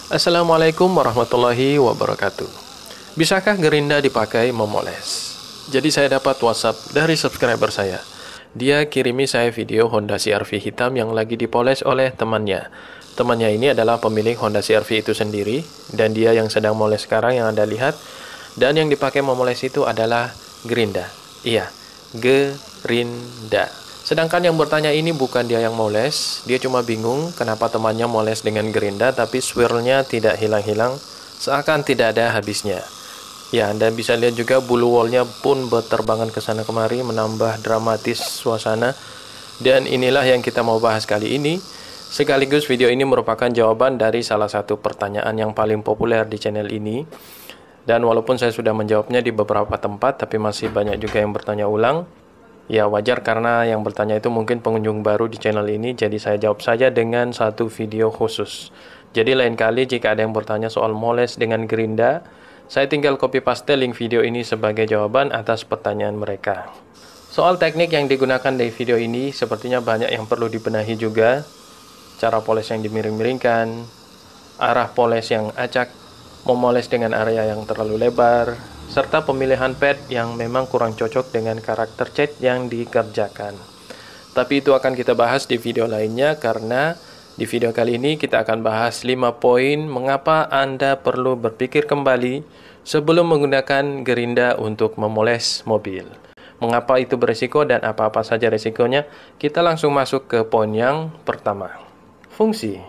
Assalamualaikum warahmatullahi wabarakatuh. Bisakah gerinda dipakai memoles? Jadi saya dapat WhatsApp dari subscriber saya. Dia kirimi saya video Honda CR-V hitam yang lagi dipoles oleh temannya. Temannya ini adalah pemilik Honda CR-V itu sendiri, dan dia yang sedang moles sekarang yang Anda lihat. Dan yang dipakai memoles itu adalah gerinda. Iya, gerinda. Sedangkan yang bertanya ini bukan dia yang moles, dia cuma bingung kenapa temannya moles dengan gerinda tapi swirlnya tidak hilang-hilang, seakan tidak ada habisnya. Ya, Anda bisa lihat juga bulu wallnya pun berterbangan ke sana kemari, menambah dramatis suasana. Dan inilah yang kita mau bahas kali ini. Sekaligus video ini merupakan jawaban dari salah satu pertanyaan yang paling populer di channel ini. Dan walaupun saya sudah menjawabnya di beberapa tempat, tapi masih banyak juga yang bertanya ulang. Ya wajar karena yang bertanya itu mungkin pengunjung baru di channel ini, jadi saya jawab saja dengan satu video khusus. Jadi lain kali jika ada yang bertanya soal moles dengan gerinda, saya tinggal copy paste link video ini sebagai jawaban atas pertanyaan mereka. Soal teknik yang digunakan di video ini, sepertinya banyak yang perlu dibenahi juga. Cara poles yang dimiring-miringkan, arah poles yang acak, memoles dengan area yang terlalu lebar, serta pemilihan pad yang memang kurang cocok dengan karakter cat yang dikerjakan. Tapi itu akan kita bahas di video lainnya, karena di video kali ini kita akan bahas 5 poin mengapa Anda perlu berpikir kembali sebelum menggunakan gerinda untuk memoles mobil. Mengapa itu beresiko dan apa-apa saja resikonya? Kita langsung masuk ke poin yang pertama. Fungsi.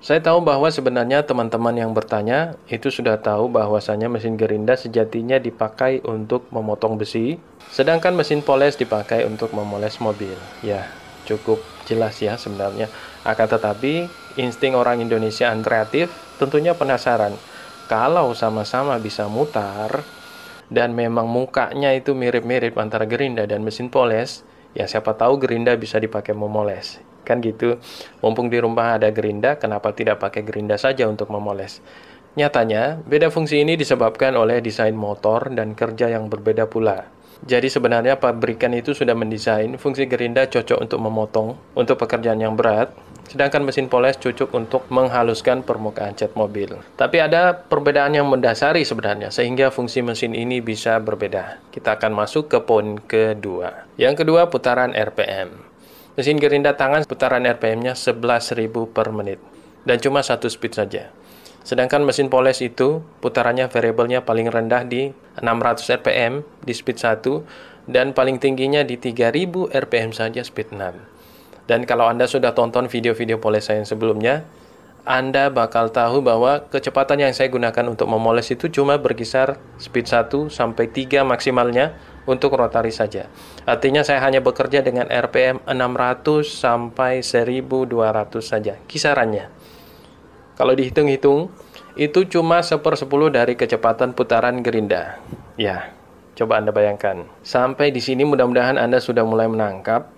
Saya tahu bahwa sebenarnya teman-teman yang bertanya itu sudah tahu bahwasanya mesin gerinda sejatinya dipakai untuk memotong besi, sedangkan mesin poles dipakai untuk memoles mobil. Ya, cukup jelas ya sebenarnya. Akan tetapi, insting orang Indonesia yang kreatif tentunya penasaran. Kalau sama-sama bisa mutar, dan memang mukanya itu mirip-mirip antara gerinda dan mesin poles, ya siapa tahu gerinda bisa dipakai memoles. Kan gitu, mumpung di rumah ada gerinda, kenapa tidak pakai gerinda saja untuk memoles? Nyatanya, beda fungsi ini disebabkan oleh desain motor dan kerja yang berbeda pula. Jadi sebenarnya pabrikan itu sudah mendesain fungsi gerinda cocok untuk memotong, untuk pekerjaan yang berat, sedangkan mesin poles cocok untuk menghaluskan permukaan cat mobil. Tapi ada perbedaan yang mendasari sebenarnya, sehingga fungsi mesin ini bisa berbeda. Kita akan masuk ke poin kedua. Yang kedua, putaran RPM. Mesin gerinda tangan putaran RPM-nya 11.000 per menit dan cuma satu speed saja. Sedangkan mesin poles itu putarannya variabelnya paling rendah di 600 RPM di speed 1 dan paling tingginya di 3000 RPM saja speed 6. Dan kalau Anda sudah tonton video-video poles saya yang sebelumnya, Anda bakal tahu bahwa kecepatan yang saya gunakan untuk memoles itu cuma berkisar speed 1 sampai 3 maksimalnya untuk rotari saja. Artinya saya hanya bekerja dengan RPM 600 sampai 1200 saja kisarannya. Kalau dihitung-hitung, itu cuma 1/10 dari kecepatan putaran gerinda. Ya, coba Anda bayangkan. Sampai di sini mudah-mudahan Anda sudah mulai menangkap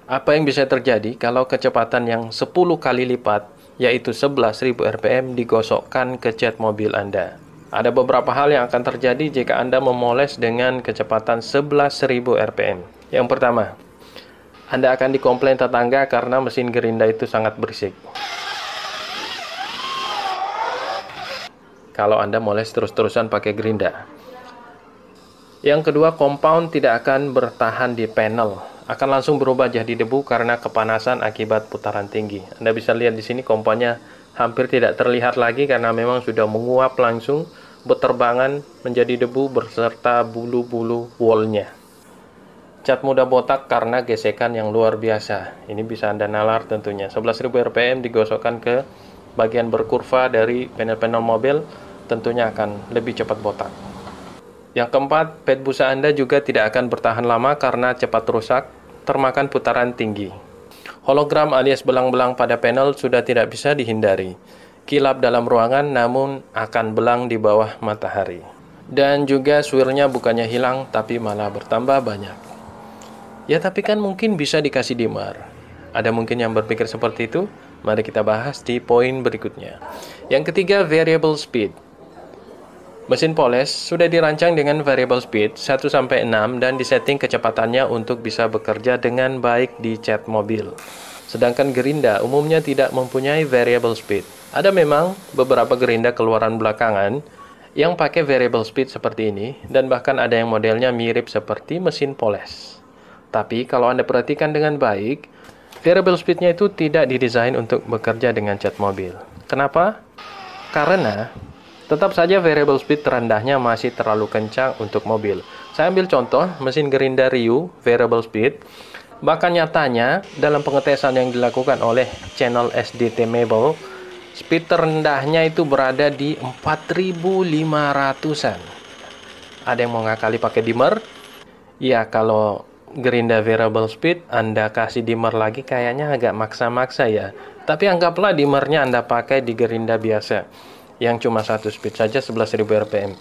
apa yang bisa terjadi kalau kecepatan yang 10 kali lipat, yaitu 11.000 RPM digosokkan ke cat mobil Anda. Ada beberapa hal yang akan terjadi jika Anda memoles dengan kecepatan 11.000 RPM. Yang pertama, Anda akan dikomplain tetangga karena mesin gerinda itu sangat berisik. Kalau Anda moles terus-terusan pakai gerinda. Yang kedua, compound tidak akan bertahan di panel, akan langsung berubah jadi debu karena kepanasan akibat putaran tinggi. Anda bisa lihat di sini komponnya hampir tidak terlihat lagi karena memang sudah menguap langsung, berterbangan menjadi debu beserta bulu-bulu wallnya. Cat mudah botak karena gesekan yang luar biasa. Ini bisa Anda nalar tentunya. 11.000 RPM digosokkan ke bagian berkurva dari panel-panel mobil, tentunya akan lebih cepat botak. Yang keempat, pad busa Anda juga tidak akan bertahan lama karena cepat rusak, termakan putaran tinggi. Hologram alias belang-belang pada panel sudah tidak bisa dihindari. Kilap dalam ruangan namun akan belang di bawah matahari. Dan juga swirlnya bukannya hilang tapi malah bertambah banyak. Ya tapi kan mungkin bisa dikasih dimmer. Ada mungkin yang berpikir seperti itu? Mari kita bahas di poin berikutnya. Yang ketiga, variable speed. Mesin poles sudah dirancang dengan variable speed 1-6 dan disetting kecepatannya untuk bisa bekerja dengan baik di cat mobil. Sedangkan gerinda umumnya tidak mempunyai variable speed. Ada memang beberapa Gerinda keluaran belakangan yang pakai variable speed seperti ini, dan bahkan ada yang modelnya mirip seperti mesin poles. Tapi kalau Anda perhatikan dengan baik, variable speednya itu tidak didesain untuk bekerja dengan cat mobil. Kenapa? Karena tetap saja variable speed terendahnya masih terlalu kencang untuk mobil. Saya ambil contoh mesin Gerinda Rio variable speed. Bahkan nyatanya dalam pengetesan yang dilakukan oleh channel SDT Mebel, speed terendahnya itu berada di 4500-an. Ada yang mau ngakali pakai dimmer? Ya, kalau Gerinda variable speed Anda kasih dimmer lagi kayaknya agak maksa-maksa ya. Tapi anggaplah dimmernya Anda pakai di Gerinda biasa yang cuma satu speed saja 11.000 rpm.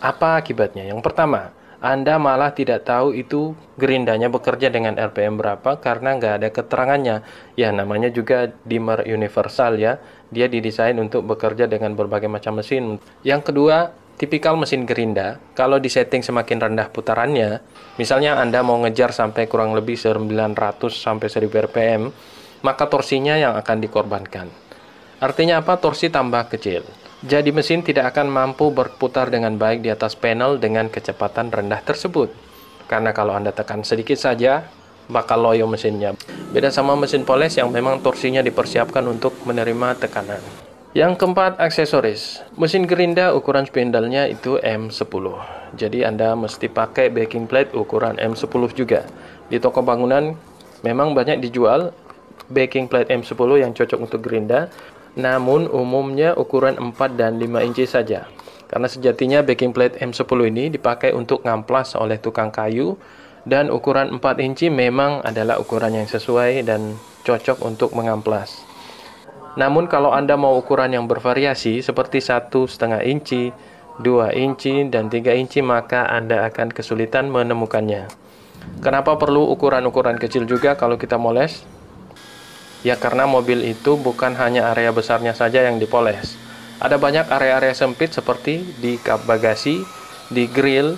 Apa akibatnya? Yang pertama, Anda malah tidak tahu itu gerindanya bekerja dengan RPM berapa karena nggak ada keterangannya. Ya, namanya juga dimmer universal ya. Dia didesain untuk bekerja dengan berbagai macam mesin. Yang kedua, tipikal mesin Gerinda, kalau disetting semakin rendah putarannya, misalnya Anda mau ngejar sampai kurang lebih 900 sampai 1000 rpm, maka torsinya yang akan dikorbankan. Artinya apa? Torsi tambah kecil. Jadi mesin tidak akan mampu berputar dengan baik di atas panel dengan kecepatan rendah tersebut. Karena kalau Anda tekan sedikit saja, bakal loyo mesinnya. Beda sama mesin poles yang memang torsinya dipersiapkan untuk menerima tekanan. Yang keempat, aksesoris. Mesin Gerinda ukuran spindle-nya itu M10. Jadi Anda mesti pakai backing plate ukuran M10 juga. Di toko bangunan memang banyak dijual backing plate M10 yang cocok untuk Gerinda. Namun umumnya ukuran 4 dan 5 inci saja. Karena sejatinya backing plate M10 ini dipakai untuk ngamplas oleh tukang kayu, dan ukuran 4 inci memang adalah ukuran yang sesuai dan cocok untuk mengamplas. Namun kalau Anda mau ukuran yang bervariasi seperti 1,5 inci, 2 inci, dan 3 inci, maka Anda akan kesulitan menemukannya. Kenapa perlu ukuran-ukuran kecil juga kalau kita moles? Ya, karena mobil itu bukan hanya area besarnya saja yang dipoles. Ada banyak area-area sempit seperti di kap bagasi, di grill,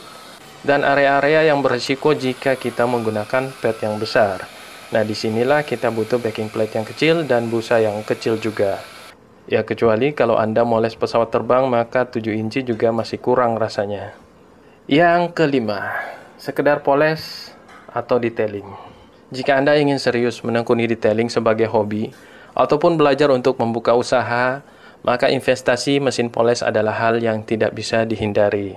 dan area-area yang berisiko jika kita menggunakan pad yang besar. Nah, disinilah kita butuh backing plate yang kecil dan busa yang kecil juga. Ya, kecuali kalau Anda moles pesawat terbang, maka 7 inci juga masih kurang rasanya. Yang kelima, sekedar poles atau detailing. Jika Anda ingin serius menekuni detailing sebagai hobi, ataupun belajar untuk membuka usaha, maka investasi mesin poles adalah hal yang tidak bisa dihindari.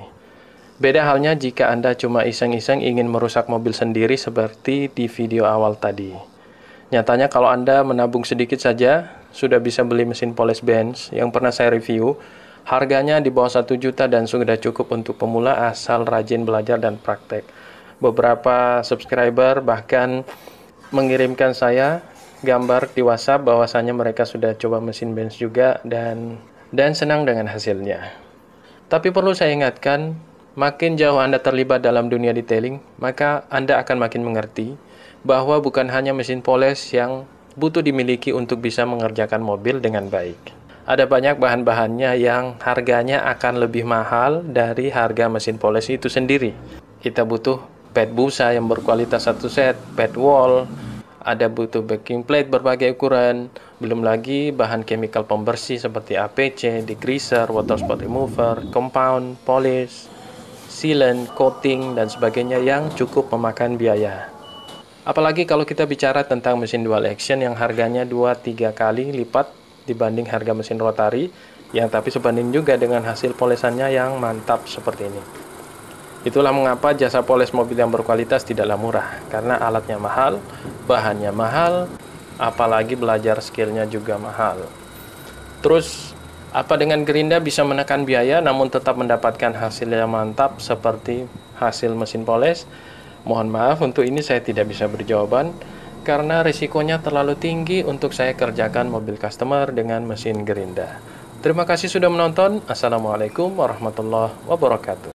Beda halnya jika Anda cuma iseng-iseng ingin merusak mobil sendiri seperti di video awal tadi. Nyatanya kalau Anda menabung sedikit saja, sudah bisa beli mesin poles Benz yang pernah saya review. Harganya di bawah 1 juta dan sudah cukup untuk pemula asal rajin belajar dan praktek. Beberapa subscriber bahkan mengirimkan saya gambar di WhatsApp bahwasanya mereka sudah coba mesin Benz juga dan senang dengan hasilnya. Tapi perlu saya ingatkan, makin jauh Anda terlibat dalam dunia detailing, maka Anda akan makin mengerti bahwa bukan hanya mesin poles yang butuh dimiliki untuk bisa mengerjakan mobil dengan baik. Ada banyak bahan-bahannya yang harganya akan lebih mahal dari harga mesin poles itu sendiri. Kita butuh pad busa yang berkualitas satu set, pad wall, ada butuh backing plate berbagai ukuran, belum lagi bahan chemical pembersih seperti APC, degreaser, water spot remover, compound, polish, sealant, coating, dan sebagainya yang cukup memakan biaya. Apalagi kalau kita bicara tentang mesin dual action yang harganya 2-3 kali lipat dibanding harga mesin rotary, yang tapi sebanding juga dengan hasil polesannya yang mantap seperti ini. Itulah mengapa jasa poles mobil yang berkualitas tidaklah murah, karena alatnya mahal, bahannya mahal, apalagi belajar skillnya juga mahal. Terus, apa dengan Gerinda bisa menekan biaya namun tetap mendapatkan hasil yang mantap seperti hasil mesin poles? Mohon maaf, untuk ini saya tidak bisa berjawaban, karena risikonya terlalu tinggi untuk saya kerjakan mobil customer dengan mesin Gerinda. Terima kasih sudah menonton. Assalamualaikum warahmatullahi wabarakatuh.